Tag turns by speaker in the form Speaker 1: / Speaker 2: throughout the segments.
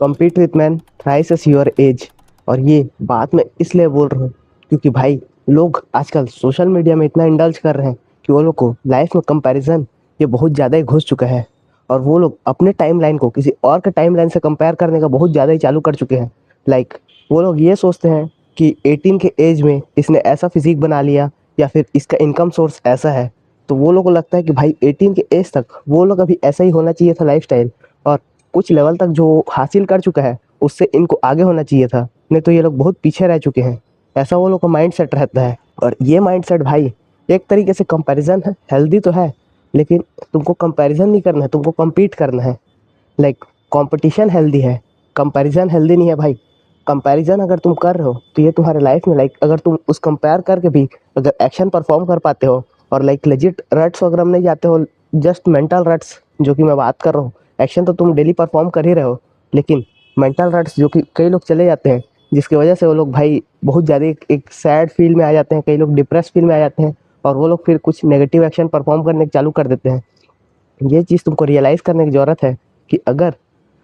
Speaker 1: compete with man thrice as your age. और ये बात मैं इसलिए बोल रहा हूँ क्योंकि भाई लोग आजकल सोशल मीडिया में इतना इंडल्ज कर रहे हैं कि वो लोग को लाइफ में कंपैरिजन ये बहुत ज़्यादा ही घुस चुका है। और वो लोग अपने टाइमलाइन को किसी और के टाइमलाइन से कंपेयर करने का बहुत ज़्यादा ही चालू कर चुके हैं। लाइक वो लोग ये सोचते हैं कि 18 के एज में इसने ऐसा फिजिक बना लिया या फिर इसका इनकम सोर्स ऐसा है, तो वो लोग को लगता है कि भाई 18 के एज तक वो लोग अभी ऐसा ही होना चाहिए था लाइफस्टाइल, और कुछ लेवल तक जो हासिल कर चुका है उससे इनको आगे होना चाहिए था, नहीं तो ये लोग बहुत पीछे रह चुके हैं। ऐसा वो लोग का माइंड सेट रहता है। और ये माइंड सेट भाई एक तरीके से कंपैरिजन है, हेल्दी तो है, लेकिन तुमको कंपैरिजन नहीं करना है, तुमको कम्पीट करना है। लाइक कंपटीशन हेल्दी है, कंपैरिजन हेल्दी नहीं है भाई। कंपैरिजन अगर तुम कर रहे हो तो ये तुम्हारे लाइफ में लाइक अगर तुम उस कंपेयर करके भी अगर एक्शन परफॉर्म कर पाते हो और लाइक लेजिट रट्स वगैरह में नहीं जाते हो, जस्ट मेंटल रट्स जो कि मैं बात कर रहा हूँ, एक्शन तो तुम डेली परफॉर्म कर ही रहे हो, लेकिन मेंटल रट्स जो कि कई लोग चले जाते हैं जिसकी वजह से वो लोग भाई बहुत ज़्यादा एक सैड फील में आ जाते हैं, कई लोग डिप्रेस फील में आ जाते हैं और वो लोग फिर कुछ नेगेटिव एक्शन परफॉर्म करने चालू कर देते हैं। ये चीज़ तुमको रियलाइज़ करने की ज़रूरत है कि अगर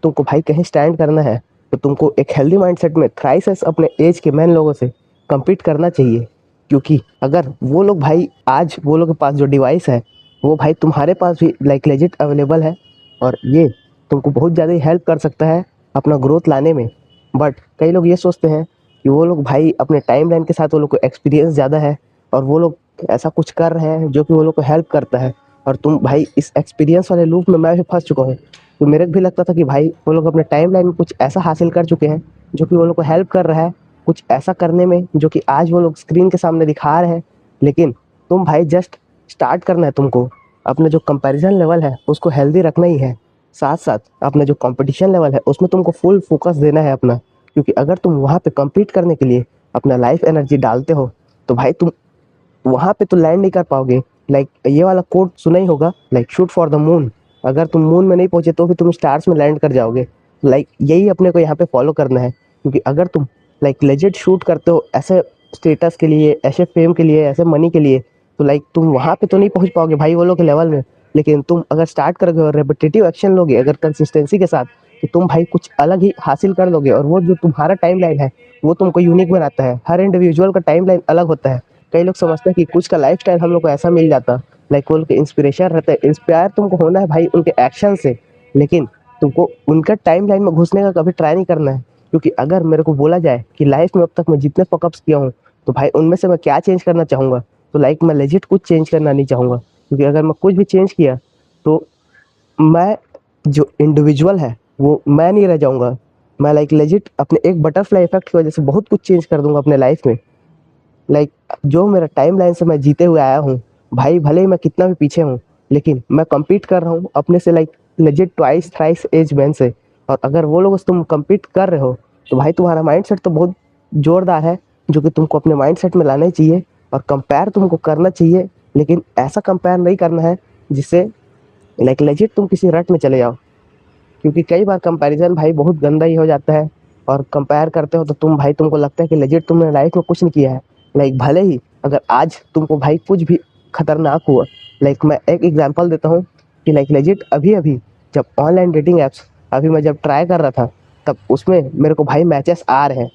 Speaker 1: तुमको भाई कहीं स्टैंड करना है तो तुमको एक हेल्दी माइंडसेट में थ्राइस एस अपने एज के मैन लोगों से compete करना चाहिए। क्योंकि अगर वो लोग भाई आज वो लोग के पास जो डिवाइस है वो भाई तुम्हारे पास भी लाइक लेजिट अवेलेबल है, और ये तुमको बहुत ज़्यादा हेल्प कर सकता है अपना ग्रोथ लाने में। बट कई लोग ये सोचते हैं कि वो लोग भाई अपने टाइम लाइन के साथ वो लोग को एक्सपीरियंस ज़्यादा है और वो लोग ऐसा कुछ कर रहे हैं जो कि वो लोग को हेल्प करता है। और तुम भाई इस एक्सपीरियंस वाले लूप में मैं भी फंस चुका हूँ। तो मेरे को भी लगता था कि भाई वो लोग अपने टाइम लाइन में कुछ ऐसा हासिल कर चुके हैं जो कि वो लोग को हेल्प कर रहा है कुछ ऐसा करने में जो कि आज वो लोग स्क्रीन के सामने दिखा रहे हैं। लेकिन तुम भाई जस्ट स्टार्ट करना है तुमको। अपना जो कंपैरिजन लेवल है उसको हेल्दी रखना ही है, साथ साथ अपना जो कंपटीशन लेवल है उसमें तुमको फुल फोकस देना है अपना। क्योंकि अगर तुम वहाँ पे compete करने के लिए अपना लाइफ एनर्जी डालते हो तो भाई तुम वहाँ पे तो लैंड नहीं कर पाओगे। लाइक ये वाला कोड सुना ही होगा, like shoot for the moon. अगर तुम मून में नहीं पहुंचे तो भी तुम स्टार्स में लैंड कर जाओगे। लाइक यही अपने को यहाँ पे फॉलो करना है। क्योंकि अगर तुम लाइक लेजिट शूट करते हो ऐसे स्टेटस के लिए, ऐसे फेम के लिए, ऐसे मनी के लिए, तो लाइक तुम वहाँ पे तो नहीं पहुंच पाओगे भाई वो लोग के लेवल में। लेकिन तुम अगर स्टार्ट करोगे और रेपिटेटिव एक्शन लोगे अगर कंसिस्टेंसी के साथ, तो तुम भाई कुछ अलग ही हासिल कर लोगे। और वो जो तुम्हारा टाइम लाइन है वो तुमको यूनिक बनाता है। हर इंडिविजुअल का टाइम लाइन अलग होता है। कई लोग समझते हैं कि कुछ का लाइफ स्टाइल हम लोग को ऐसा मिल जाता, लाइक वो उनके इंस्पिरेशन रहता है। इंस्पायर तुमको होना है भाई उनके एक्शन से, लेकिन तुमको उनका टाइम लाइन में घुसने का कभी ट्राई नहीं करना है। क्योंकि अगर मेरे को बोला जाए कि लाइफ में अब तक मैं जितने फकअप्स किया हूँ तो भाई उनमें से मैं क्या चेंज करना चाहूँगा, तो लाइक मैं लेजिट कुछ चेंज करना नहीं चाहूँगा। क्योंकि अगर मैं कुछ भी चेंज किया तो मैं जो इंडिविजुअल है वो मैं नहीं रह जाऊँगा। मैं लाइक लेजिट अपने एक बटरफ्लाई इफेक्ट की वजह से बहुत कुछ चेंज कर दूंगा अपने लाइफ में। लाइक जो मेरा टाइम लाइन से मैं जीते हुए आया हूँ भाई, भले ही मैं कितना भी पीछे हूँ लेकिन मैं compete कर रहा हूँ अपने से like legit twice thrice age man से। और अगर वो लोग से तुम compete कर रहे हो तो भाई तुम्हारा माइंड सेट तो बहुत जोरदार है, जो कि तुमको अपने माइंड सेट में लाना ही चाहिए। और कंपेयर तुमको करना चाहिए, लेकिन ऐसा कंपेयर नहीं करना है जिससे लाइक लेजिट तुम किसी रट में चले जाओ। क्योंकि कई बार कंपैरिजन भाई बहुत गंदा ही हो जाता है। और कंपेयर करते हो तो तुम भाई तुमको लगता है कि लेजिट तुमने लाइफ में कुछ नहीं किया है। लाइक भले ही अगर आज तुमको भाई कुछ भी खतरनाक हुआ, लाइक मैं एक एग्जांपल देता हूँ कि लाइक लेजिट अभी अभी जब ऑनलाइन डेटिंग ऐप्स अभी मैं जब ट्राई कर रहा था तब उसमें मेरे को भाई मैचेस आ रहे हैं।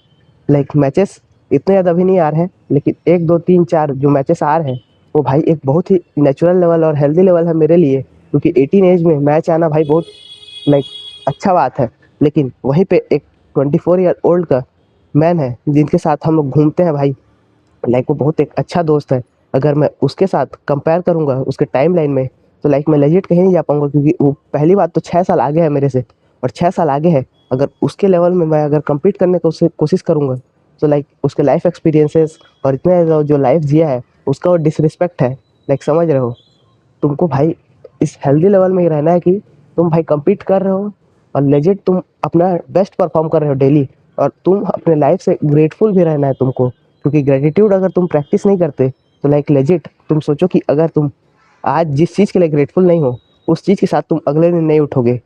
Speaker 1: लाइक मैचेस इतने ज़्यादा अभी नहीं आ रहे हैं, लेकिन एक दो तीन चार जो मैचेस आ रहे हैं वो भाई एक बहुत ही नेचुरल लेवल और हेल्दी लेवल है मेरे लिए। क्योंकि 18 एज में मैच आना भाई बहुत लाइक अच्छा बात है। लेकिन वहीं पे एक 24 ईयर ओल्ड का मैन है जिनके साथ हम लोग घूमते हैं भाई, लाइक वो बहुत एक अच्छा दोस्त है। अगर मैं उसके साथ कंपेयर करूंगा उसके टाइम लाइन में तो लाइक मैं लेजिट कहीं नहीं जा पाऊंगा। क्योंकि वो पहली बात तो 6 साल आगे है मेरे से, और 6 साल आगे है। अगर उसके लेवल में मैं अगर compete करने को कोशिश करूंगा तो लाइक उसके लाइफ एक्सपीरियंसेस और इतने जो लाइफ जिया है उसका वो डिसरिस्पेक्ट है। लाइक समझ रहे हो, तुमको भाई इस हेल्दी लेवल में ही रहना है कि तुम भाई compete कर रहे हो और लेजिट तुम अपना बेस्ट परफॉर्म कर रहे हो डेली। और तुम अपने लाइफ से ग्रेटफुल भी रहना है तुमको। क्योंकि ग्रेटिट्यूड अगर तुम प्रैक्टिस नहीं करते तो लाइक लेजिट तुम सोचो कि अगर तुम आज जिस चीज़ के लिए ग्रेटफुल नहीं हो उस चीज़ के साथ तुम अगले दिन नहीं उठोगे।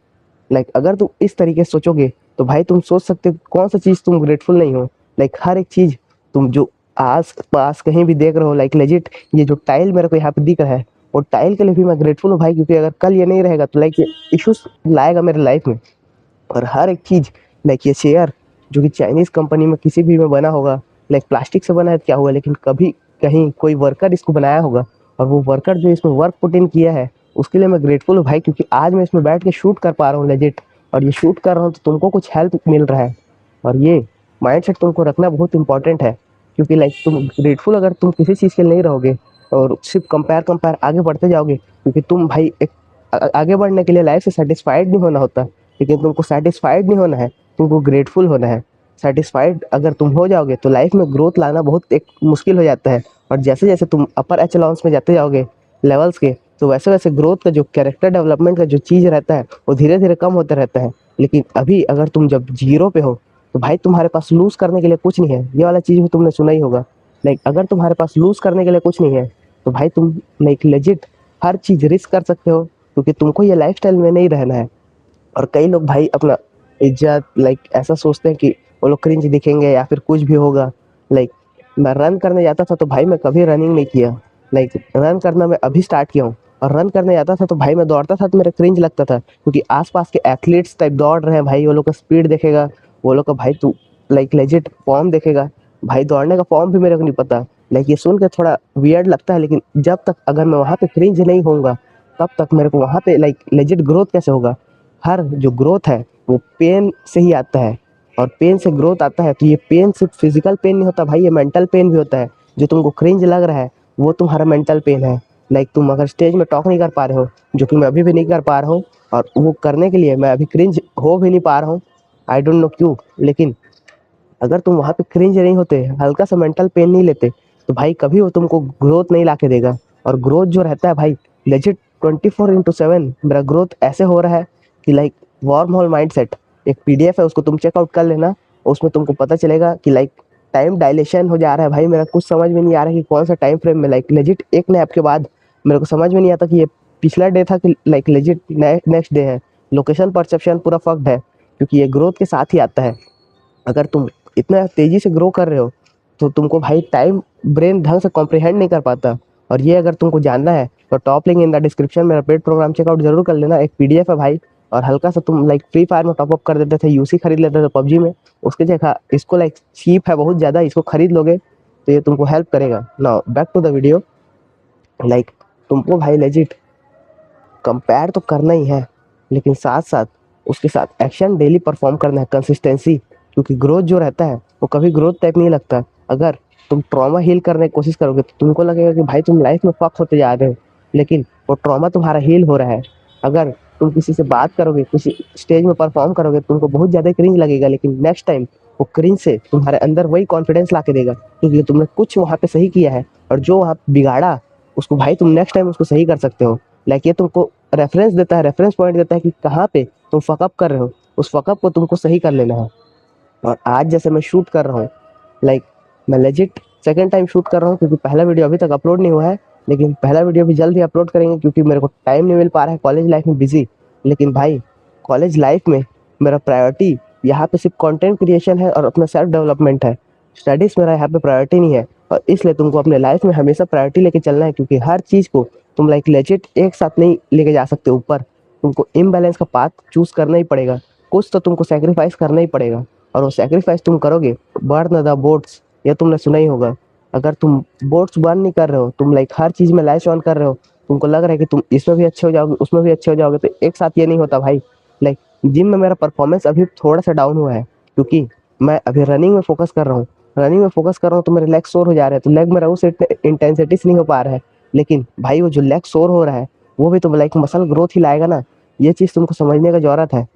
Speaker 1: लाइक अगर तुम इस तरीके से सोचोगे तो भाई तुम सोच सकते हो कौन सा चीज़ तुम ग्रेटफुल नहीं हो। लाइक हर एक चीज़ तुम जो आस पास कहीं भी देख रहे हो, लाइक लेजिट ये जो टाइल मेरे को यहाँ पे दिख रहा है वो टाइल के लिए भी मैं ग्रेटफुल हूँ भाई। क्योंकि अगर कल ये नहीं रहेगा तो लाइक ये इश्यूज लाएगा मेरे लाइफ में। और हर एक चीज़ लाइक ये चेयर जो कि चाइनीज कंपनी में किसी भी में बना होगा, लाइक प्लास्टिक से बना है क्या हुआ, लेकिन कभी कहीं कोई वर्कर इसको बनाया होगा, और वो वर्कर जो इसमें वर्क पुट इन किया है उसके लिए मैं ग्रेटफुल हूँ भाई, क्योंकि आज मैं इसमें बैठ के शूट कर पा रहा हूँ लेजिट। और ये शूट कर रहा हूँ तो तुमको कुछ हेल्प मिल रहा है, और ये माइंडसेट तुमको रखना बहुत इंपॉर्टेंट है। क्योंकि लाइक तुम ग्रेटफुल अगर तुम किसी चीज़ के लिए नहीं रहोगे और सिर्फ कंपेयर कंपेयर आगे बढ़ते जाओगे, क्योंकि तुम भाई एक आगे बढ़ने के लिए लाइफ से सेटिस्फाइड नहीं होना होता, लेकिन तुमको सेटिस्फाइड नहीं होना है, तुमको ग्रेटफुल होना है। सेटिस्फाइड अगर तुम हो जाओगे तो लाइफ में ग्रोथ लाना बहुत एक मुश्किल हो जाता है, और जैसे जैसे तुम अपर एचेलॉन्स में जाते जाओगे लेवल्स के, तो वैसे वैसे ग्रोथ का जो कैरेक्टर डेवलपमेंट का जो चीज़ रहता है वो धीरे धीरे कम होता रहता है। लेकिन अभी अगर तुम जब जीरो पे हो तो भाई तुम्हारे पास लूज करने के लिए कुछ नहीं है, ये वाला चीज़ भी तुमने सुना ही होगा। लाइक अगर तुम्हारे पास लूज करने के लिए कुछ नहीं है तो भाई तुम लाइक लेजिट हर चीज़ रिस्क कर सकते हो, क्योंकि तुमको ये लाइफस्टाइल में नहीं रहना है। और कई लोग भाई अपना इज्जत लाइक ऐसा सोचते हैं कि वो लोग क्रिंज दिखेंगे या फिर कुछ भी होगा। लाइक मैं रन करने जाता था तो भाई मैं कभी रनिंग नहीं किया, लाइक रन करना मैं अभी स्टार्ट किया हूँ। और रन करने जाता था तो भाई मैं दौड़ता था तो मेरा क्रिंज लगता था, क्योंकि आसपास के एथलीट्स टाइप दौड़ रहे हैं भाई, वो लोग का स्पीड देखेगा, वो लोग का भाई तू लाइक लेजिट फॉर्म देखेगा। भाई दौड़ने का फॉर्म भी मेरे को नहीं पता, लाइक ये सुन के थोड़ा वियर्ड लगता है, लेकिन जब तक अगर मैं वहाँ पे क्रिंज नहीं होऊंगा तब तक मेरे को वहाँ पे लाइक लेजिट ग्रोथ कैसे होगा। हर जो ग्रोथ है वो पेन से ही आता है, और पेन से ग्रोथ आता है। तो ये पेन सिर्फ फिजिकल पेन नहीं होता भाई, ये मेंटल पेन भी होता है। जो तुमको क्रिंज लग रहा है वो तुम्हारा मेंटल पेन है। लाइक तुम अगर स्टेज में टॉक नहीं कर पा रहे हो, जो कि मैं अभी भी नहीं कर पा रहा हूँ, और वो करने के लिए मैं अभी क्रिंज हो भी नहीं पा रहा हूँ, आई डोंट नो क्यों। लेकिन अगर तुम वहाँ पे क्रिंज नहीं होते, हल्का सा मेंटल पेन नहीं लेते, तो भाई कभी वो तुमको ग्रोथ नहीं ला के देगा। और ग्रोथ जो रहता है भाई लेजिट 24/7 मेरा ग्रोथ ऐसे हो रहा है कि like warm whole mind set एक पीडीएफ है, उसको तुम चेकआउट कर लेना। उसमें तुमको पता चलेगा कि लाइक टाइम डायलेशन हो जा रहा है भाई मेरा, कुछ समझ में नहीं आ रहा है कि कौन सा टाइम फ्रेम में, लाइक लेजिट एक नैप के बाद मेरे को समझ में नहीं आता कि ये पिछला डे था कि लाइक लेजिट नेक्स्ट डे है। लोकेशन परसेप्शन पूरा फक्ड है, क्योंकि ये ग्रोथ के साथ ही आता है। अगर तुम इतना तेजी से ग्रो कर रहे हो तो तुमको भाई टाइम ब्रेन ढंग से कॉम्प्रिहेंड नहीं कर पाता। और ये अगर तुमको जानना है तो top link in the description, मेरा पेड प्रोग्राम चेकआउट जरूर कर लेना। एक पीडीएफ है भाई, और हल्का सा तुम लाइक फ्री फायर में टॉपअप कर देते थे, यूसी खरीद लेते थे पबजी में, उसके जगह इसको लाइक चीप है बहुत ज़्यादा, इसको खरीद लोगे तो ये तुमको हेल्प करेगा। Now back to the video. Like तुमको भाई लेजिट कंपेयर तो करना ही है, लेकिन साथ साथ उसके साथ एक्शन डेली परफॉर्म करना है, कंसिस्टेंसी। क्योंकि ग्रोथ जो रहता है वो कभी ग्रोथ टाइप नहीं लगता। अगर तुम ट्रॉमा हील करने की कोशिश करोगे तो तुमको लगेगा कि भाई तुम लाइफ में फक होते जा रहे हो, लेकिन वो ट्रॉमा तुम्हारा हील हो रहा है। अगर तुम किसी से बात करोगे, किसी स्टेज में परफॉर्म करोगे, तुमको बहुत ज़्यादा क्रिंज लगेगा, लेकिन नेक्स्ट टाइम वो क्रिंज से तुम्हारे अंदर वही कॉन्फिडेंस ला के देगा, क्योंकि तुमने कुछ वहाँ पे सही किया है, और जो वहाँ बिगाड़ा उसको भाई तुम नेक्स्ट टाइम उसको सही कर सकते हो। लाइक ये तुमको रेफरेंस देता है, रेफरेंस पॉइंट देता है कि कहाँ पे तुम फकअप कर रहे हो, उस फकअप को तुमको सही कर लेना है। और आज जैसे मैं शूट कर रहा हूँ, लाइक मैं लेजिट सेकंड टाइम शूट कर रहा हूँ, क्योंकि पहला वीडियो अभी तक अपलोड नहीं हुआ है, लेकिन पहला वीडियो भी जल्द ही अपलोड करेंगे, क्योंकि मेरे को टाइम नहीं मिल पा रहा है, कॉलेज लाइफ में बिजी। लेकिन भाई कॉलेज लाइफ में मेरा प्रायोरिटी यहाँ पे सिर्फ कंटेंट क्रिएशन है और अपना सेल्फ डेवलपमेंट है। स्टडीज़ मेरा यहाँ पे प्रायोरिटी नहीं है, और इसलिए तुमको अपने लाइफ में हमेशा प्रायोरिटी लेके चलना है, क्योंकि हर चीज़ को तुम लाइक लेजिट एक साथ नहीं लेके जा सकते ऊपर। तुमको इम्बैलेंस का पाथ चूज करना ही पड़ेगा, कुछ तो तुमको सेक्रीफाइस करना ही पड़ेगा। और वो सेक्रीफाइस तुम करोगे, बर्न द बोट्स, ये तुमने सुना ही होगा। अगर तुम बोट्स बर्न नहीं कर रहे हो, तुम लाइक हर चीज़ में लैश ऑन कर रहे हो, तुमको लग रहा है कि तुम इसमें भी अच्छे हो जाओगे उसमें भी अच्छे हो जाओगे, तो एक साथ ये नहीं होता भाई। लाइक जिम में मेरा परफॉर्मेंस अभी थोड़ा सा डाउन हुआ है, क्योंकि मैं अभी रनिंग में फोकस कर रहा हूँ। रनिंग में फोकस कर रहा हूँ तो मेरे लेग सोर हो जा रहे हैं, तो लेग मेरा उस इंटेंसिटी से नहीं हो पा रहा है। लेकिन भाई वो जो लेग सोर हो रहा है वो भी तो लाइक मसल ग्रोथ ही लाएगा ना, ये चीज़ तुमको समझने का जरूरत है।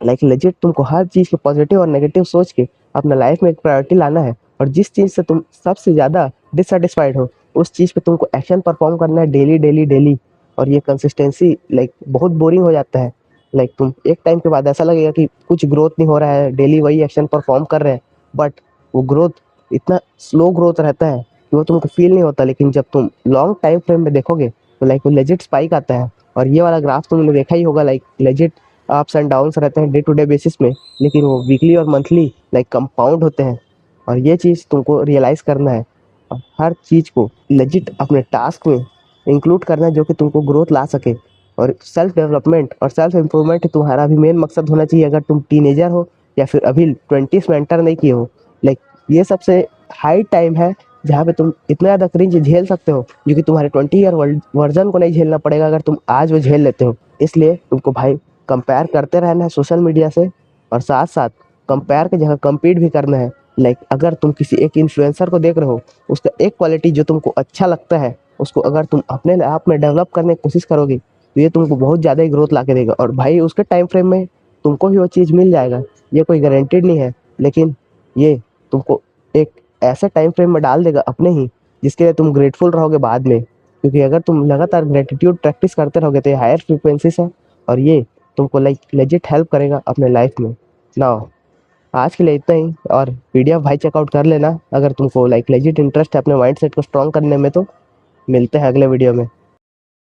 Speaker 1: लाइक लेजिट तुमको हर चीज़ को पॉजिटिव और नेगेटिव सोच के अपना लाइफ में एक प्रायोरिटी लाना है, और जिस चीज़ से तुम सबसे ज़्यादा डिससेटिस्फाइड हो उस चीज़ पे तुमको एक्शन परफॉर्म करना है डेली डेली डेली। और ये कंसिस्टेंसी लाइक बहुत बोरिंग हो जाता है। लाइक तुम एक टाइम के बाद ऐसा लगेगा कि कुछ ग्रोथ नहीं हो रहा है, डेली वही एक्शन परफॉर्म कर रहे हैं, बट वो ग्रोथ इतना स्लो ग्रोथ रहता है कि वो तुमको फील नहीं होता। लेकिन जब तुम लॉन्ग टाइम फ्रेम में देखोगे तो लाइक वो लेजिट स्पाइक आता है। और ये वाला ग्राफ तुमने देखा ही होगा, like legit ups and downs रहते हैं डे टू डे बेसिस में, लेकिन वो वीकली और मंथली लाइक कंपाउंड होते हैं। और ये चीज़ तुमको रियलाइज़ करना है, और हर चीज़ को लेजिट अपने टास्क में इंक्लूड करना है जो कि तुमको ग्रोथ ला सके। और सेल्फ डेवलपमेंट और सेल्फ इम्प्रूवमेंट तुम्हारा भी मेन मकसद होना चाहिए। अगर तुम टीनेजर हो या फिर अभी 20s में एंटर नहीं किए हो, लाइक ये सबसे हाई टाइम है जहाँ पे तुम इतना ज़्यादा क्रिंज झेल सकते हो जो कि तुम्हारे 20 ईयर वर्जन को नहीं झेलना पड़ेगा अगर तुम आज वो झेल लेते हो। इसलिए तुमको भाई कंपेयर करते रहना है सोशल मीडिया से, और साथ साथ कंपेयर की जगह कम्पीट भी करना है। लाइक अगर तुम किसी एक इन्फ्लुएंसर को देख रहे हो, उसका एक क्वालिटी जो तुमको अच्छा लगता है, उसको अगर तुम अपने आप में डेवलप करने की कोशिश करोगे तो ये तुमको बहुत ज़्यादा ही ग्रोथ ला के देगा, और भाई उसके टाइम फ्रेम में तुमको भी वो चीज़ मिल जाएगा। ये कोई गारंटेड नहीं है, लेकिन ये तुमको एक ऐसे टाइम फ्रेम में डाल देगा अपने ही, जिसके लिए तुम ग्रेटफुल रहोगे बाद में। क्योंकि अगर तुम लगातार ग्रेटिट्यूड प्रैक्टिस करते रहोगे तो ये हायर फ्रिक्वेंसीज है, और ये तुमको लाइक लेजिट हेल्प करेगा अपने लाइफ में ना। आज के लिए इतना ही, और पीडीएफ भाई चेकआउट कर लेना अगर तुमको लाइक लेजिट इंटरेस्ट है अपने माइंड सेट को स्ट्रॉन्ग करने में। तो मिलते हैं अगले वीडियो में।